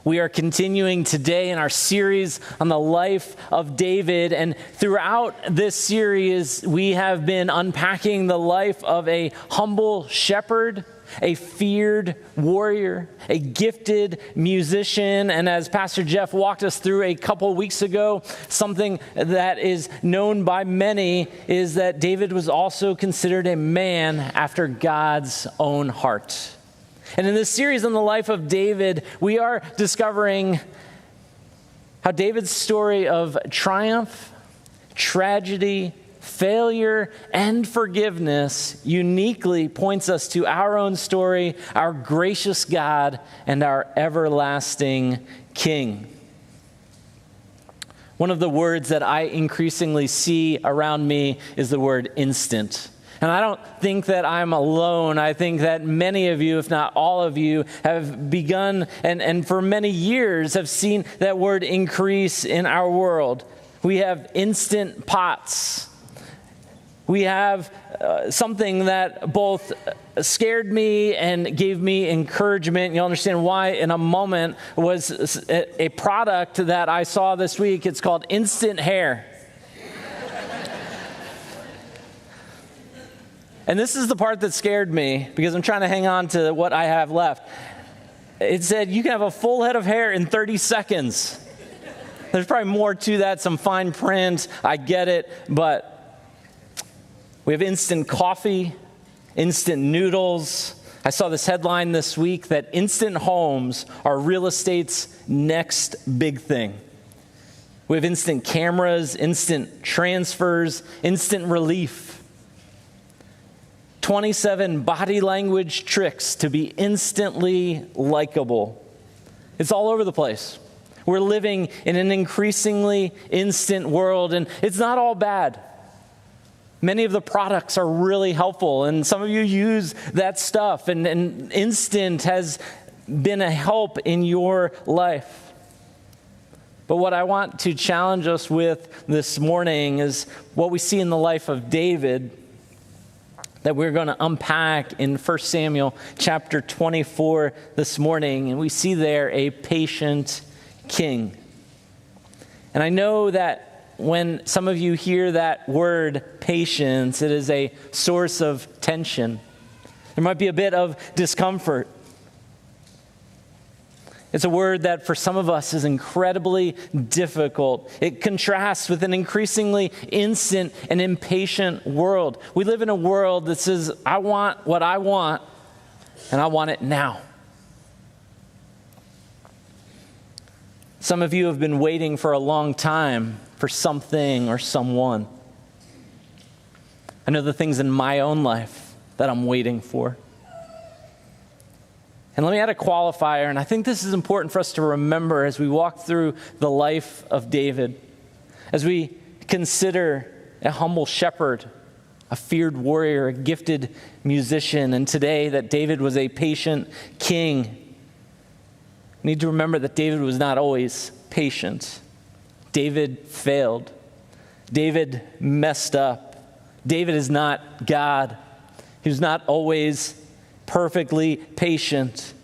We are continuing today in our series on the life of David, and throughout this series, we have been unpacking the life of a humble shepherd, a feared warrior, a gifted musician, and as Pastor Jeff walked us through a couple weeks ago, something that is known by many is that David was also considered a man after God's own heart. And in this series on the life of David, we are discovering how David's story of triumph, tragedy, failure, and forgiveness uniquely points us to our own story, our gracious God, and our everlasting King. One of the words that I increasingly see around me is the word instant. And I don't think that I'm alone. I think that many of you, if not all of you, have begun and for many years have seen that word increase in our world. We have instant pots. We have something that both scared me and gave me encouragement. You'll understand why in a moment. Was a product that I saw this week. It's called Instant Hair. And this is the part that scared me because I'm trying to hang on to what I have left. It said you can have a full head of hair in 30 seconds. There's probably more to that, some fine print. I get it, but we have instant coffee, instant noodles. I saw this headline this week that instant homes are real estate's next big thing. We have instant cameras, instant transfers, instant relief. 27 body language tricks to be instantly likable. It's all over the place. We're living in an increasingly instant world, and it's not all bad. Many of the products are really helpful, and some of you use that stuff, and instant has been a help in your life. But what I want to challenge us with this morning is what we see in the life of David that we're going to unpack in 1 Samuel chapter 24 this morning. And we see there a patient king. And I know that when some of you hear that word patience, it is a source of tension. There might be a bit of discomfort. It's a word that for some of us is incredibly difficult. It contrasts with an increasingly instant and impatient world. We live in a world that says, I want what I want, and I want it now. Some of you have been waiting for a long time for something or someone. I know the things in my own life that I'm waiting for. And let me add a qualifier, and I think this is important for us to remember as we walk through the life of David, as we consider a humble shepherd, a feared warrior, a gifted musician, and today that David was a patient king. We need to remember that David was not always patient. David failed. David messed up. David is not God. He was not always perfectly patient,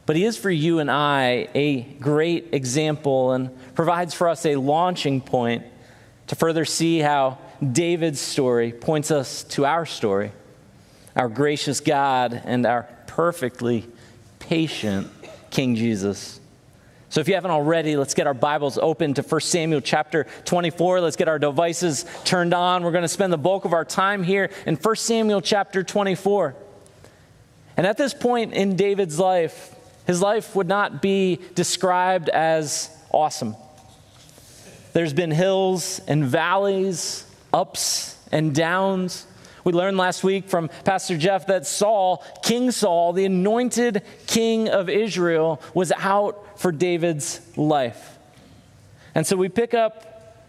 but he is for you and I a great example and provides for us a launching point to further see how David's story points us to our story, our gracious God and our perfectly patient King Jesus. So if you haven't already, let's get our Bibles open to 1 Samuel chapter 24. Let's get our devices turned on. We're going to spend the bulk of our time here in 1 Samuel chapter 24. And at this point in David's life, his life would not be described as awesome. There's been hills and valleys, ups and downs. We learned last week from Pastor Jeff that Saul, King Saul, the anointed king of Israel, was out for David's life. And so we pick up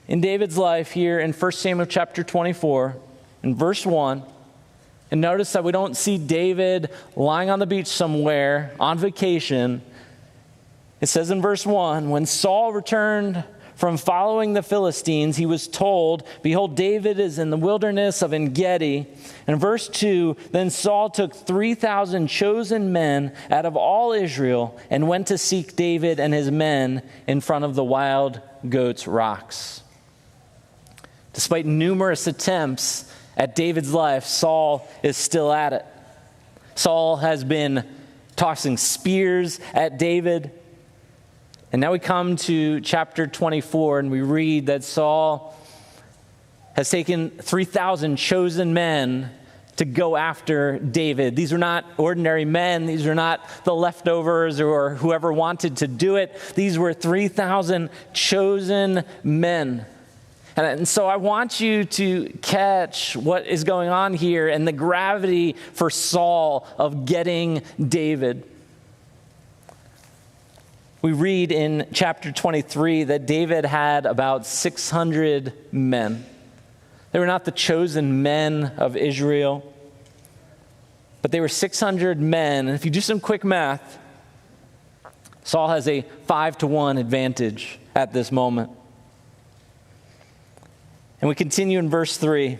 in David's life here in 1 Samuel chapter 24, in verse 1. And notice that we don't see David lying on the beach somewhere on vacation. It says in verse 1, when Saul returned from following the Philistines, he was told, behold, David is in the wilderness of En-gedi. And verse 2, then Saul took 3,000 chosen men out of all Israel and went to seek David and his men in front of the wild goats' rocks. Despite numerous attempts at David's life, Saul is still at it. Saul has been tossing spears at David. And now we come to chapter 24, and we read that Saul has taken 3,000 chosen men to go after David. These are not ordinary men. These are not the leftovers or whoever wanted to do it. These were 3,000 chosen men. And so I want you to catch what is going on here and the gravity for Saul of getting David. We read in chapter 23 that David had about 600 men. They were not the chosen men of Israel, but they were 600 men. And if you do some quick math, Saul has a 5-1 advantage at this moment. And we continue in verse 3.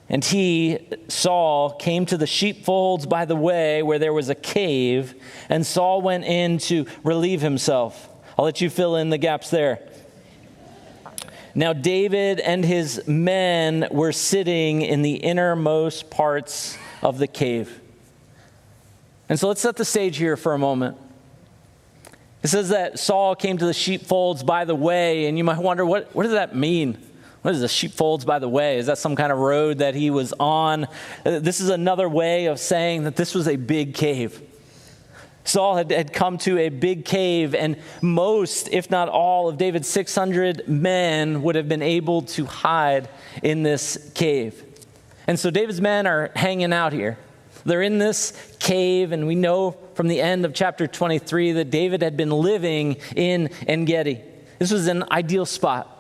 And he, Saul, came to the sheepfolds by the way where there was a cave, and Saul went in to relieve himself. I'll let you fill in the gaps there. Now David and his men were sitting in the innermost parts of the cave. And so let's set the stage here for a moment. It says that Saul came to the sheepfolds by the way, and you might wonder, what does that mean? What is the sheepfolds by the way? Is that some kind of road that he was on? This is another way of saying that this was a big cave. Saul had come to a big cave, and most, if not all, of David's 600 men would have been able to hide in this cave. And so David's men are hanging out here. They're in this cave, and we know from the end of chapter 23 that David had been living in En-gedi. This was an ideal spot.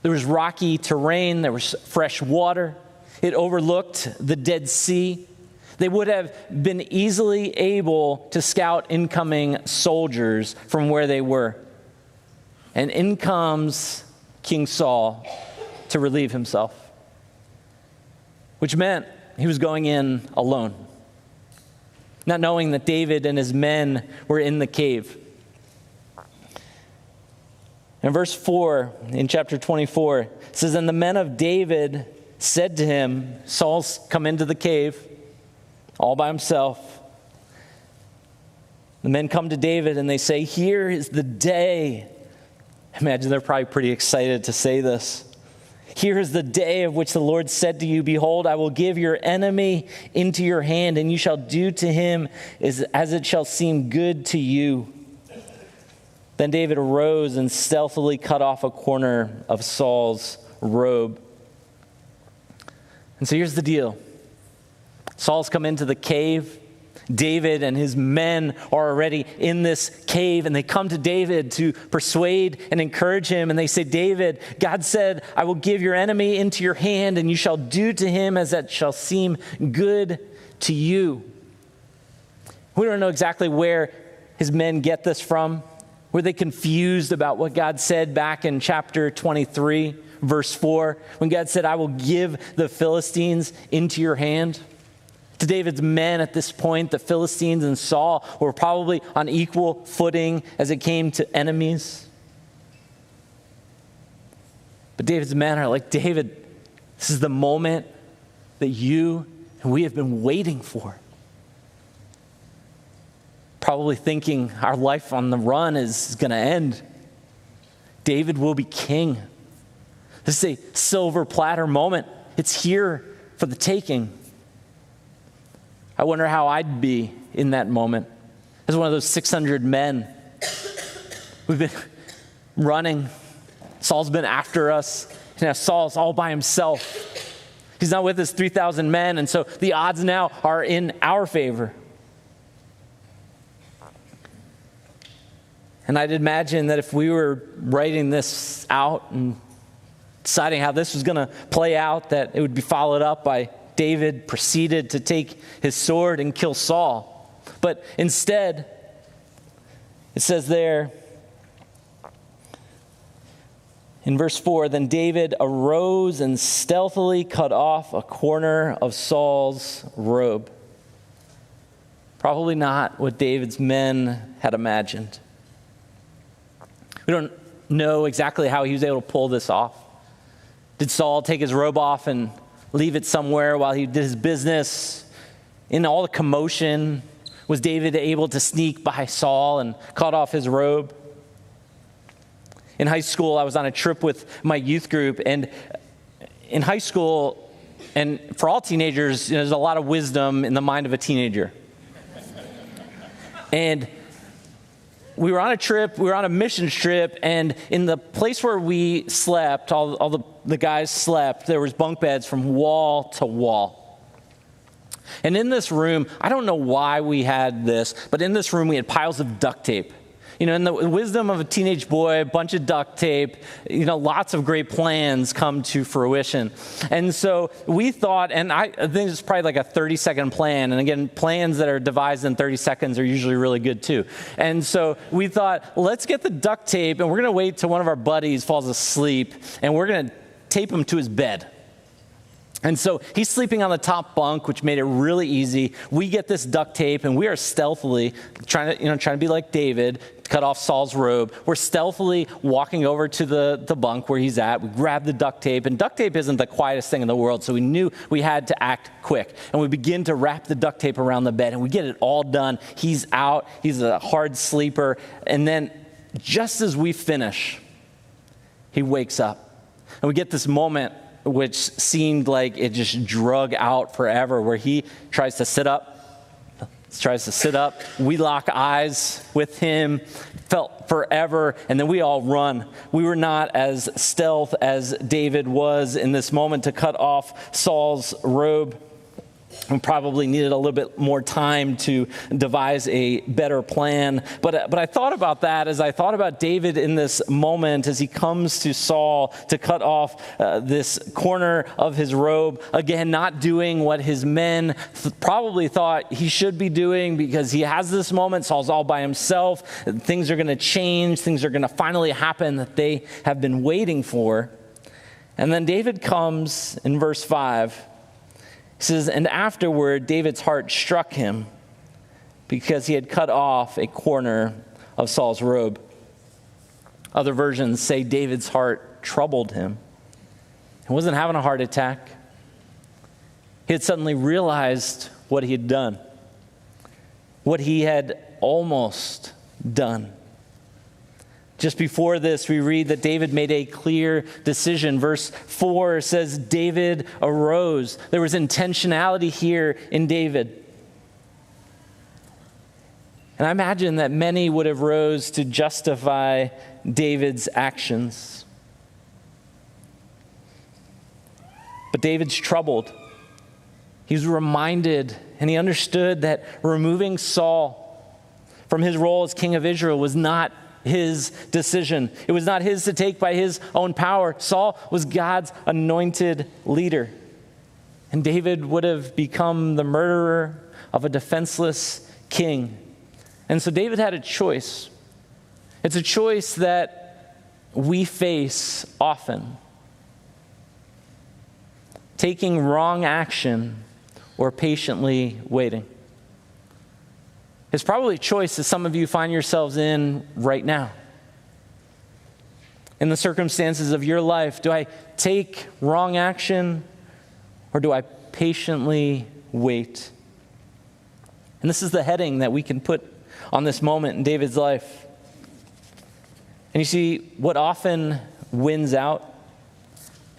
There was rocky terrain. There was fresh water. It overlooked the Dead Sea. They would have been easily able to scout incoming soldiers from where they were. And in comes King Saul to relieve himself, which meant he was going in alone, not knowing that David and his men were in the cave. In verse 4, in chapter 24, it says, and the men of David said to him, Saul's come into the cave all by himself. The men come to David and they say, here is the day. Imagine they're probably pretty excited to say this. Here is the day of which the Lord said to you, behold, I will give your enemy into your hand, and you shall do to him as it shall seem good to you. Then David arose and stealthily cut off a corner of Saul's robe. And so here's the deal. Saul's come into the cave. David and his men are already in this cave, and they come to David to persuade and encourage him. And they say, David, God said, I will give your enemy into your hand, and you shall do to him as that shall seem good to you. We don't know exactly where his men get this from. Were they confused about what God said back in chapter 23, verse 4, when God said, I will give the Philistines into your hand? To David's men at this point, the Philistines and Saul were probably on equal footing as it came to enemies. But David's men are like, David, this is the moment that you and we have been waiting for. Probably thinking our life on the run is going to end. David will be king. This is a silver platter moment. It's here for the taking. I wonder how I'd be in that moment as one of those 600 men. We've been running. Saul's been after us. And now Saul's all by himself. He's not with his 3,000 men, and so the odds now are in our favor. And I'd imagine that if we were writing this out and deciding how this was going to play out, that it would be followed up by David proceeded to take his sword and kill Saul. But instead, it says there, In verse 4, then David arose and stealthily cut off a corner of Saul's robe. Probably not what David's men had imagined. We don't know exactly how he was able to pull this off. Did Saul take his robe off and leave it somewhere while he did his business? In all the commotion, was David able to sneak by Saul and cut off his robe? In high school, I was on a trip with my youth group, and in high school, and for all teenagers, there's a lot of wisdom in the mind of a teenager. And we were on a trip, we were on a missions trip, and in the place where we slept, all the guys slept, there was bunk beds from wall to wall. And in this room, I don't know why we had this, but in this room we had piles of duct tape. In the wisdom of a teenage boy, a bunch of duct tape, lots of great plans come to fruition. And so we thought, and I think it's probably like a 30-second plan. And again, plans that are devised in 30 seconds are usually really good too. And so we thought, let's get the duct tape, and we're going to wait till one of our buddies falls asleep, and we're going to tape him to his bed. And so he's sleeping on the top bunk, which made it really easy. We get this duct tape, and we are stealthily trying to be like David, cut off Saul's robe. We're stealthily walking over to the bunk where he's at. We grab the duct tape, and duct tape isn't the quietest thing in the world, so we knew we had to act quick. And we begin to wrap the duct tape around the bed, and we get it all done. He's out. He's a hard sleeper. And then just as we finish, he wakes up. And we get this moment which seemed like it just drug out forever, where he tries to sit up. We lock eyes with him, felt forever, and then we all run. We were not as stealth as David was in this moment to cut off Saul's robe. We probably needed a little bit more time to devise a better plan. But I thought about that as I thought about David in this moment as he comes to Saul to cut off this corner of his robe. Again, not doing what his men probably thought he should be doing, because he has this moment. Saul's all by himself. Things are going to change. Things are going to finally happen that they have been waiting for. And then David comes in verse 5. He says, and afterward, David's heart struck him because he had cut off a corner of Saul's robe. Other versions say David's heart troubled him. He wasn't having a heart attack. He had suddenly realized what he had done, what he had almost done. Just before this, we read that David made a clear decision. Verse 4 says, David arose. There was intentionality here in David. And I imagine that many would have rose to justify David's actions. But David's troubled. He's reminded, and he understood that removing Saul from his role as king of Israel was not his decision. It was not his to take by his own power. Saul was God's anointed leader. And David would have become the murderer of a defenseless king. And so David had a choice. It's a choice that we face often. Taking wrong action or patiently waiting. It's probably a choice that some of you find yourselves in right now. In the circumstances of your life, do I take wrong action or do I patiently wait? And this is the heading that we can put on this moment in David's life. And you see, what often wins out,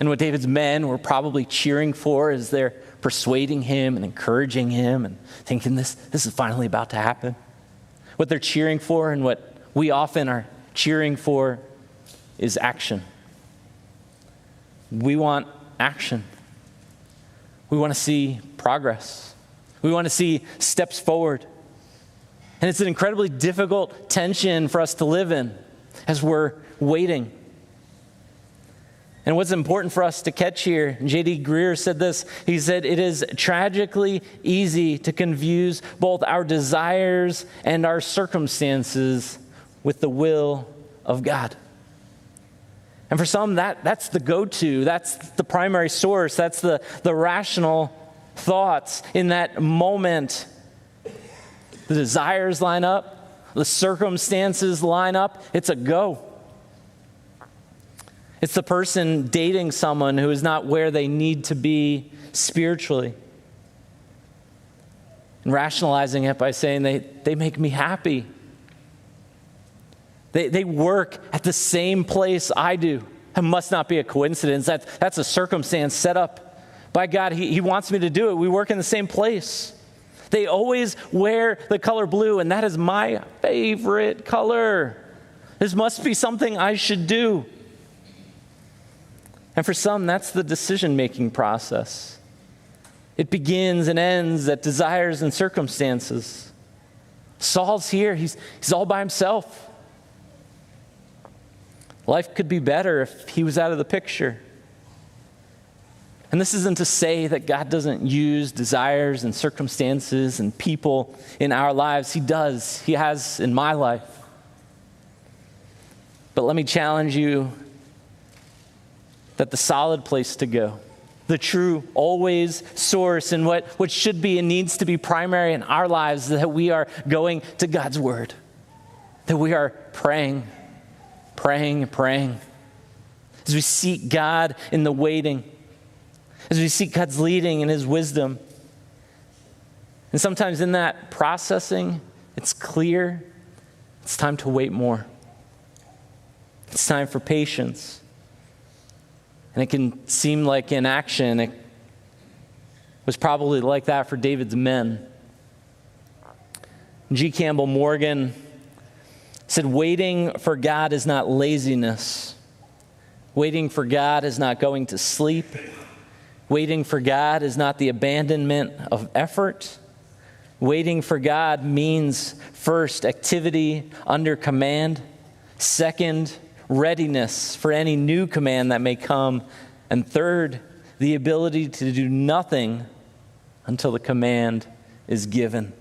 and what David's men were probably cheering for as they're persuading him and encouraging him and thinking this is finally about to happen. What they're cheering for and what we often are cheering for is action. We want action. We want to see progress. We want to see steps forward. And it's an incredibly difficult tension for us to live in as we're waiting. And what's important for us to catch here, J.D. Greer said this, he said, it is tragically easy to confuse both our desires and our circumstances with the will of God. And for some, that's the go-to. That's the primary source. That's the rational thoughts. In that moment, the desires line up, the circumstances line up. It's a go. It's the person dating someone who is not where they need to be spiritually, and rationalizing it by saying they make me happy. They work at the same place I do. It must not be a coincidence. That's a circumstance set up by God. He wants me to do it. We work in the same place. They always wear the color blue, and that is my favorite color. This must be something I should do. And for some, that's the decision-making process. It begins and ends at desires and circumstances. Saul's here. He's all by himself. Life could be better if he was out of the picture. And this isn't to say that God doesn't use desires and circumstances and people in our lives. He does. He has in my life. But let me challenge you that the solid place to go, the true always source, and what should be and needs to be primary in our lives, that we are going to God's word, that we are praying. As we seek God in the waiting, as we seek God's leading and his wisdom. And sometimes in that processing, it's clear it's time to wait more. It's time for patience. And it can seem like inaction. It was probably like that for David's men. G. Campbell Morgan said, waiting for God is not laziness. Waiting for God is not going to sleep. Waiting for God is not the abandonment of effort. Waiting for God means, first, activity under command. Second, readiness for any new command that may come. And third, the ability to do nothing until the command is given.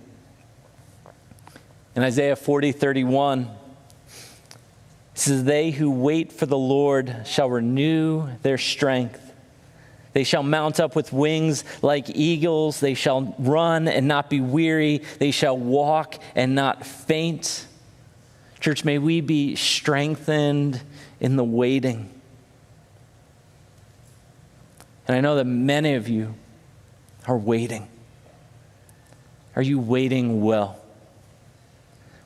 In Isaiah 40:31, it says, they who wait for the Lord shall renew their strength. They shall mount up with wings like eagles. They shall run and not be weary. They shall walk and not faint. Church, may we be strengthened in the waiting. And I know that many of you are waiting. Are you waiting well?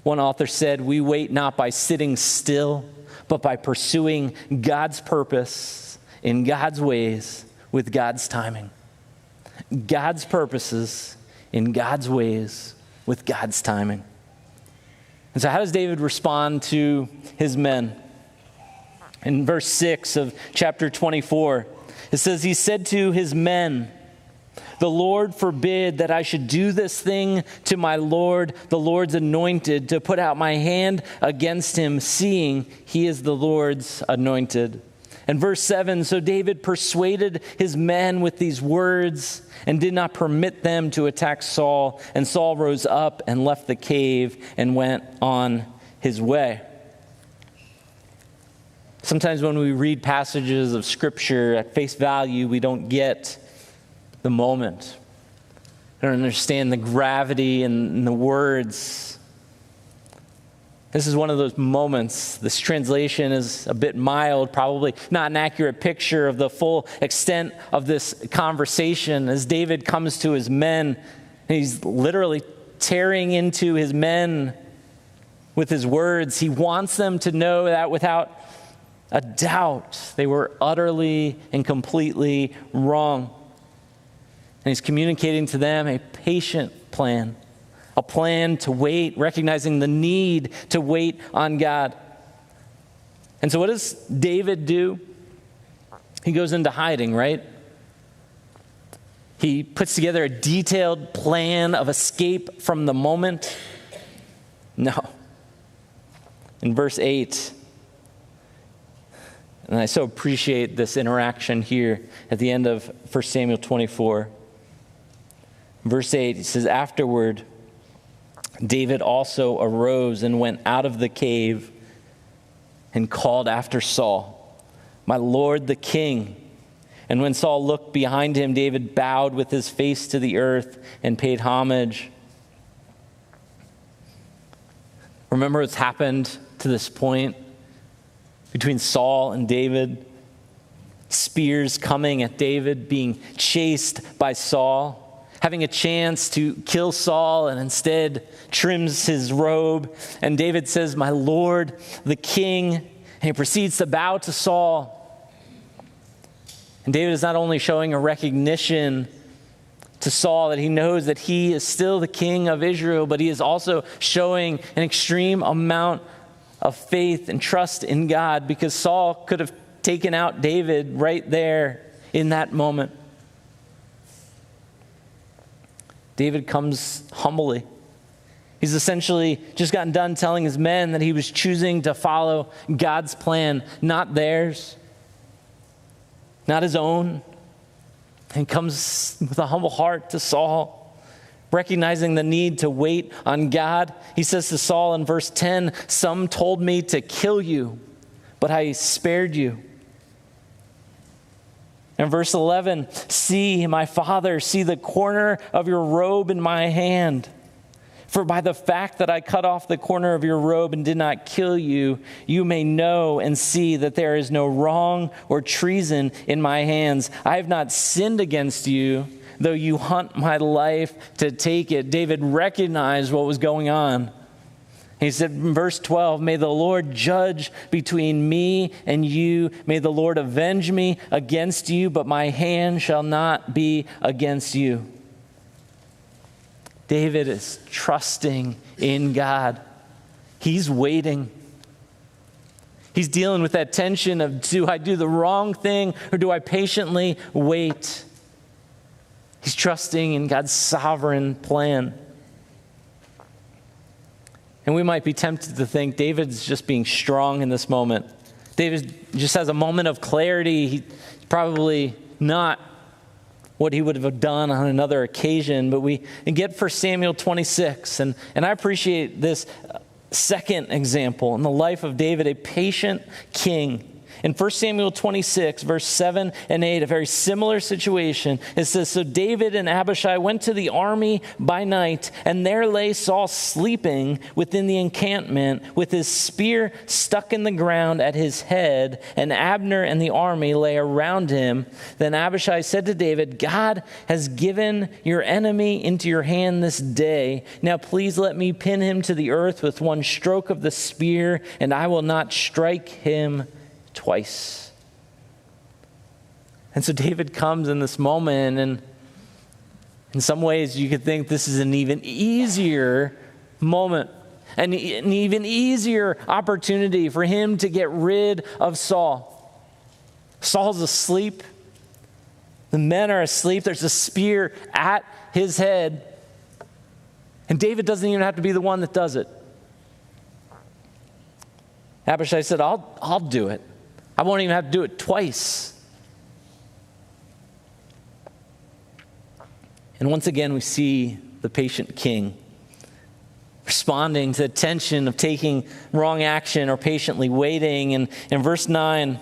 One author said, we wait not by sitting still, but by pursuing God's purpose in God's ways with God's timing. God's purposes in God's ways with God's timing. And so how does David respond to his men? In verse 6 of chapter 24, it says, he said to his men, the Lord forbid that I should do this thing to my Lord, the Lord's anointed, to put out my hand against him, seeing he is the Lord's anointed. And verse 7, so David persuaded his men with these words and did not permit them to attack Saul. And Saul rose up and left the cave and went on his way. Sometimes when we read passages of Scripture at face value, we don't get the moment. I don't understand the gravity and the words. This is one of those moments. This translation is a bit mild, probably not an accurate picture of the full extent of this conversation. As David comes to his men, he's literally tearing into his men with his words. He wants them to know that without a doubt, they were utterly and completely wrong. And he's communicating to them a patient plan, a plan to wait, recognizing the need to wait on God. And so what does David do? He goes into hiding, right? He puts together a detailed plan of escape from the moment. No. In verse 8, and I so appreciate this interaction here at the end of 1 Samuel 24. Verse 8, it says, afterward, David also arose and went out of the cave and called after Saul, my Lord the king." And when Saul looked behind him, David bowed with his face to the earth and paid homage. Remember what's happened to this point between Saul and David? Spears coming at David, being chased by Saul, having a chance to kill Saul, and instead trims his robe. And David says, "My Lord, the king," and he proceeds to bow to Saul. And David is not only showing a recognition to Saul that he knows that he is still the king of Israel, but he is also showing an extreme amount of faith and trust in God, because Saul could have taken out David right there in that moment. David comes humbly. He's essentially just gotten done telling his men that he was choosing to follow God's plan, not theirs, not his own. And comes with a humble heart to Saul, recognizing the need to wait on God. He says to Saul in verse 10, "Some told me to kill you, but I spared you." In verse 11, "See, my father, see the corner of your robe in my hand. For by the fact that I cut off the corner of your robe and did not kill you, you may know and see that there is no wrong or treason in my hands. I have not sinned against you, though you hunt my life to take it." David recognized what was going on. He said in verse 12, "May the Lord judge between me and you. May the Lord avenge me against you, but my hand shall not be against you." David is trusting in God. He's waiting. He's dealing with that tension of, do I do the wrong thing or do I patiently wait? He's trusting in God's sovereign plan. And we might be tempted to think David's just being strong in this moment. David just has a moment of clarity. He's probably not what he would have done on another occasion. But we get 1 Samuel 26, and I appreciate this second example in the life of David, a patient king. In 1 Samuel 26, verse 7 and 8, a very similar situation. It says, "So David and Abishai went to the army by night, and there lay Saul sleeping within the encampment, with his spear stuck in the ground at his head, and Abner and the army lay around him. Then Abishai said to David, 'God has given your enemy into your hand this day. Now please let me pin him to the earth with one stroke of the spear, and I will not strike him twice.'" And so David comes in this moment, and in some ways you could think this is an even easier moment, an even easier opportunity for him to get rid of Saul. Saul's asleep. The men are asleep. There's a spear at his head. And David doesn't even have to be the one that does it. Abishai said, I'll do it. I won't even have to do it twice. And once again, we see the patient king responding to the tension of taking wrong action or patiently waiting. And in verse 9, it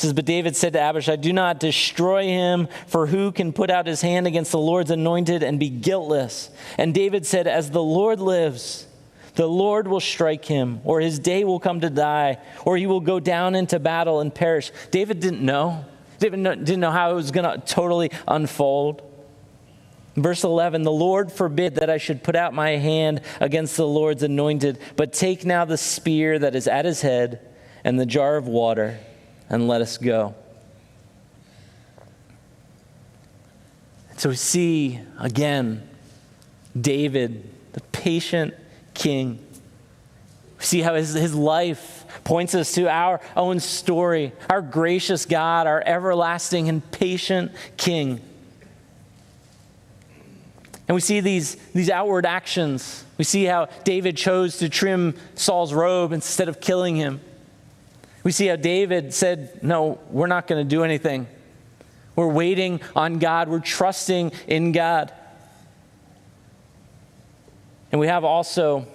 says, "But David said to Abishai, 'Do not destroy him, for who can put out his hand against the Lord's anointed and be guiltless?' And David said, 'As the Lord lives, the Lord will strike him, or his day will come to die, or he will go down into battle and perish.'" David didn't know. David didn't know how it was going to totally unfold. Verse 11, "The Lord forbid that I should put out my hand against the Lord's anointed, but take now the spear that is at his head and the jar of water, and let us go." So we see again David, the patient king. We see how his life points us to our own story, our gracious God, our everlasting and patient king. And we see these outward actions. We see how David chose to trim Saul's robe instead of killing him. We see how David said, "No, we're not going to do anything. We're waiting on God. We're trusting in God." And we have also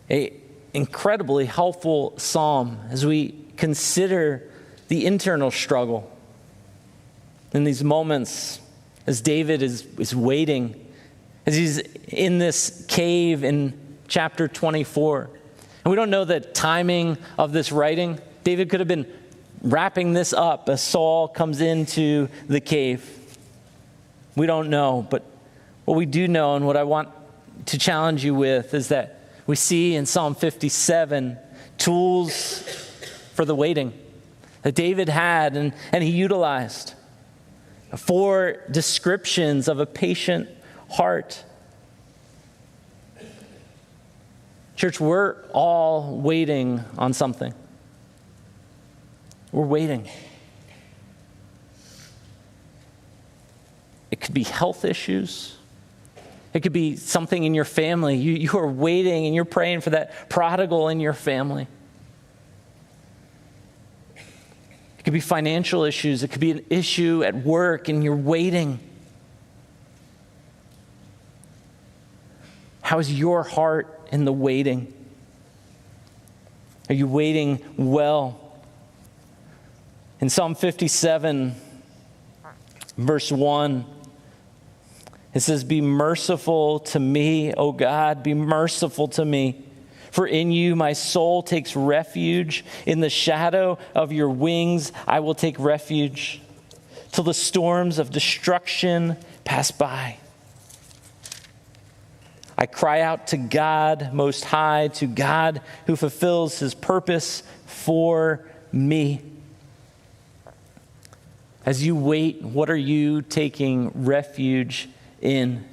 an incredibly helpful psalm as we consider the internal struggle. In these moments, as David is waiting, as he's in this cave in chapter 24. And we don't know the timing of this writing. David could have been wrapping this up as Saul comes into the cave. We don't know, but what we do know and what I want to challenge you with is that we see in Psalm 57 tools for the waiting that David had and he utilized. 4 descriptions of a patient heart. Church, we're all waiting on something. We're waiting. It could be health issues. It could be something in your family. You are waiting and you're praying for that prodigal in your family. It could be financial issues. It could be an issue at work and you're waiting. How is your heart in the waiting? Are you waiting well? In Psalm 57, verse 1, it says, "Be merciful to me, O God, be merciful to me. For in you my soul takes refuge. In the shadow of your wings I will take refuge, till the storms of destruction pass by. I cry out to God Most High, to God who fulfills his purpose for me." As you wait, what are you taking refuge in?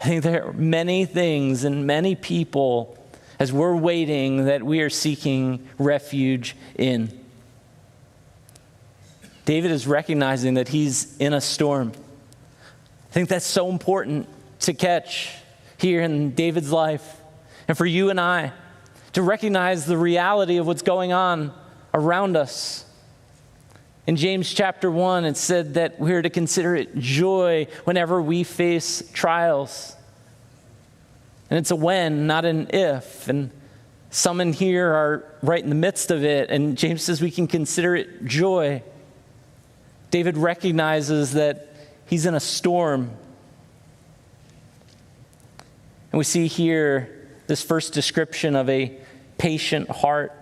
I think there are many things and many people as we're waiting that we are seeking refuge in. David is recognizing that he's in a storm. I think that's so important to catch here in David's life, and for you and I to recognize the reality of what's going on around us. In James chapter 1, it said that we're to consider it joy whenever we face trials. And it's a when, not an if. And some in here are right in the midst of it, and James says we can consider it joy. David recognizes that he's in a storm. And we see here this first description of a patient heart.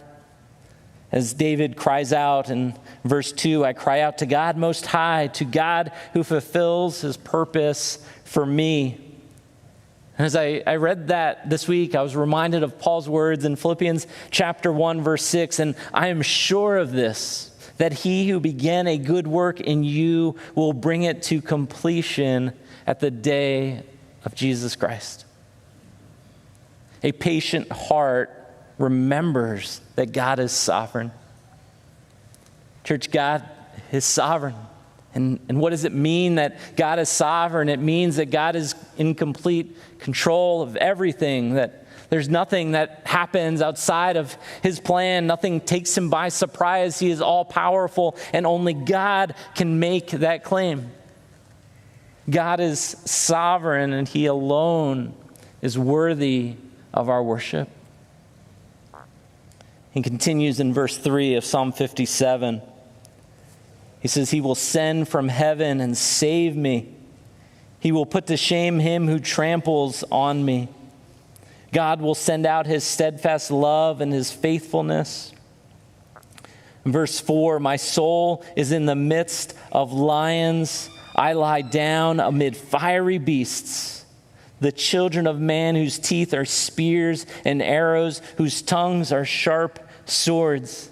As David cries out in verse 2, "I cry out to God Most High, to God who fulfills his purpose for me." And as I read that this week, I was reminded of Paul's words in Philippians chapter 1, verse 6, "And I am sure of this, that he who began a good work in you will bring it to completion at the day of Jesus Christ." A patient heart remembers that God is sovereign. Church, God is sovereign. And what does it mean that God is sovereign? It means that God is in complete control of everything, that there's nothing that happens outside of his plan. Nothing takes him by surprise. He is all powerful, and only God can make that claim. God is sovereign, and he alone is worthy of our worship. He continues in verse 3 of Psalm 57. He says, "He will send from heaven and save me. He will put to shame him who tramples on me. God will send out his steadfast love and his faithfulness." In verse 4, "My soul is in the midst of lions. I lie down amid fiery beasts. The children of man whose teeth are spears and arrows, whose tongues are sharp swords."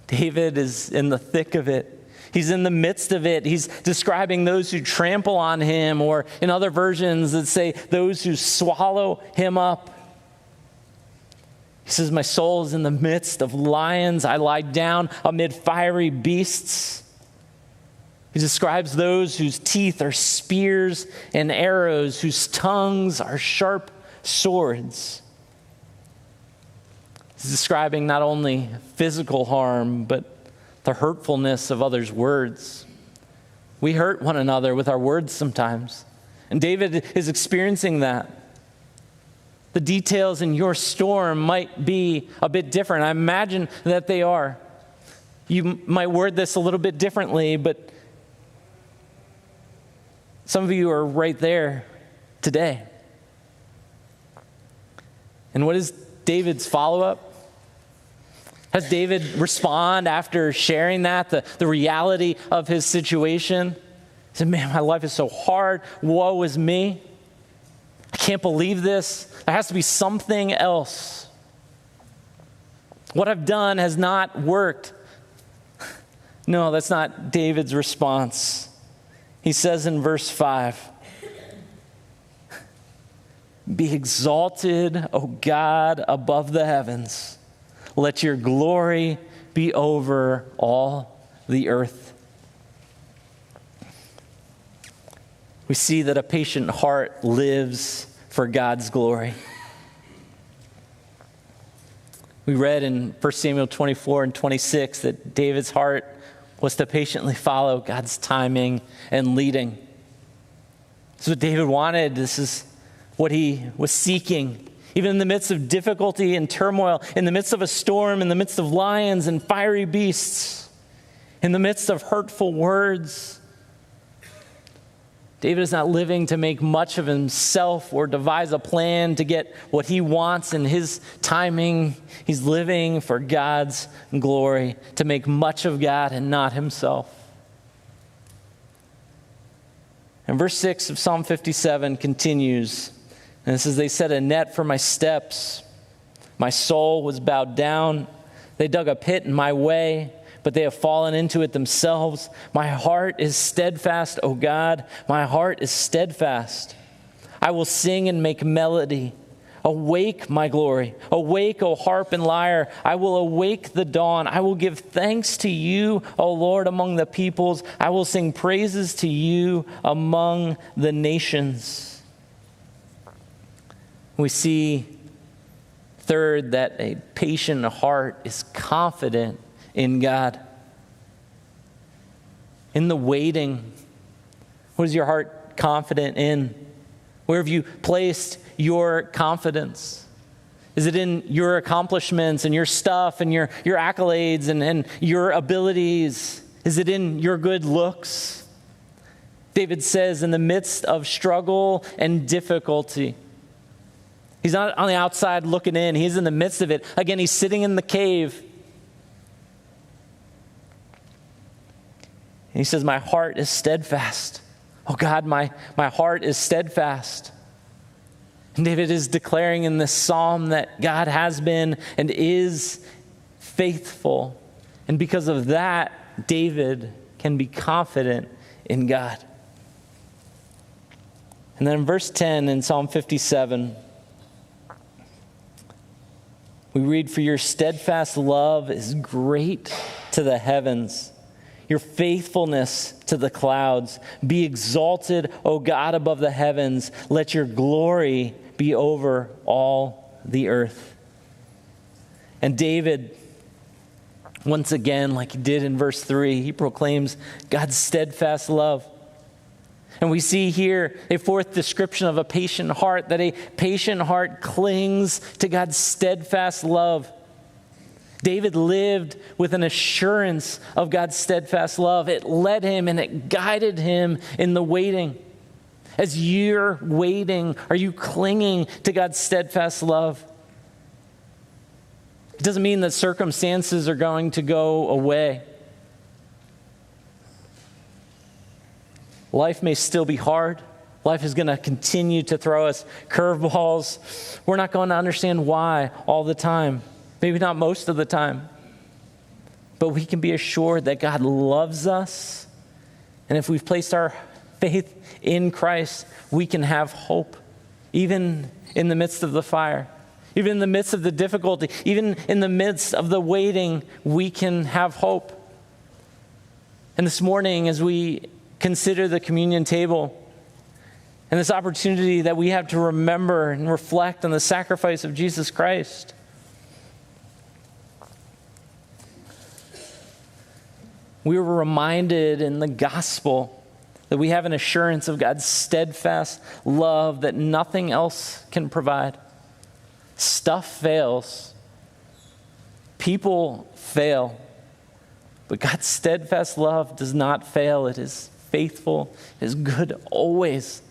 David is in the thick of it. He's in the midst of it. He's describing those who trample on him, or in other versions that say those who swallow him up. He says, "My soul is in the midst of lions. I lie down amid fiery beasts." He describes those whose teeth are spears and arrows, whose tongues are sharp swords. He's describing not only physical harm, but the hurtfulness of others' words. We hurt one another with our words sometimes. And David is experiencing that. The details in your storm might be a bit different. I imagine that they are. You might word this a little bit differently, but some of you are right there today. And what is David's follow-up? Has David respond after sharing that, the reality of his situation? He said, man, my life is so hard. Woe is me. I can't believe this. There has to be something else. What I've done has not worked. No, that's not David's response. He says in verse 5, be exalted, O God, above the heavens. Let your glory be over all the earth. We see that a patient heart lives for God's glory. We read in 1 Samuel 24 and 26 that David's heart was to patiently follow God's timing and leading. This is what David wanted. This is what he was seeking. Even in the midst of difficulty and turmoil, in the midst of a storm, in the midst of lions and fiery beasts, in the midst of hurtful words, David is not living to make much of himself or devise a plan to get what he wants in his timing. He's living for God's glory, to make much of God and not himself. And verse 6 of Psalm 57 continues. And it says, they set a net for my steps. My soul was bowed down. They dug a pit in my way, but they have fallen into it themselves. My heart is steadfast, O God. My heart is steadfast. I will sing and make melody. Awake, my glory. Awake, O harp and lyre. I will awake the dawn. I will give thanks to you, O Lord, among the peoples. I will sing praises to you among the nations. We see, third, that a patient heart is confident in God. In the waiting, what is your heart confident in? Where have you placed your confidence? Is it in your accomplishments and your stuff and your accolades and your abilities? Is it in your good looks? David says, in the midst of struggle and difficulty, he's not on the outside looking in. He's in the midst of it. Again, he's sitting in the cave. And he says, my heart is steadfast. Oh God, my heart is steadfast. And David is declaring in this psalm that God has been and is faithful. And because of that, David can be confident in God. And then in verse 10 in Psalm 57, we read, for your steadfast love is great to the heavens, your faithfulness to the clouds. Be exalted, O God, above the heavens. Let your glory be over all the earth. And David, once again, like he did in verse 3, he proclaims God's steadfast love. And we see here a fourth description of a patient heart, that a patient heart clings to God's steadfast love. David lived with an assurance of God's steadfast love. It led him and it guided him in the waiting. As you're waiting, are you clinging to God's steadfast love? It doesn't mean that circumstances are going to go away. Life may still be hard. Life is going to continue to throw us curveballs. We're not going to understand why all the time. Maybe not most of the time. But we can be assured that God loves us. And if we've placed our faith in Christ, we can have hope, even in the midst of the fire, even in the midst of the difficulty, even in the midst of the waiting, we can have hope. And this morning, as we consider the communion table and this opportunity that we have to remember and reflect on the sacrifice of Jesus Christ, we were reminded in the gospel that we have an assurance of God's steadfast love that nothing else can provide. Stuff fails. People fail. But God's steadfast love does not fail. It is faithful. It is good always.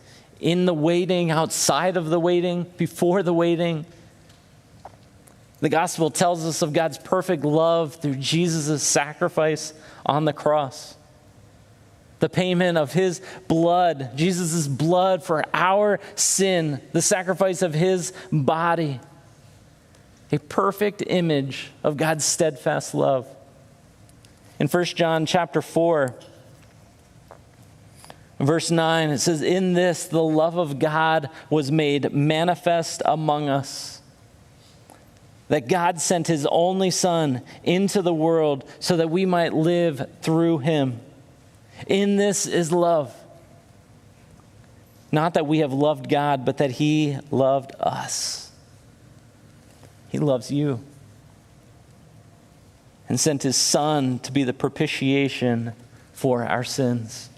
In the waiting, outside of the waiting, before the waiting. The gospel tells us of God's perfect love through Jesus' sacrifice on the cross. The payment of his blood, Jesus' blood for our sin, the sacrifice of his body. A perfect image of God's steadfast love. In 1 John chapter 4, verse 9, it says, "In this the love of God was made manifest among us, that God sent his only Son into the world so that we might live through him. In this is love. Not that we have loved God, but that he loved us." He loves you. And sent his Son to be the propitiation for our sins.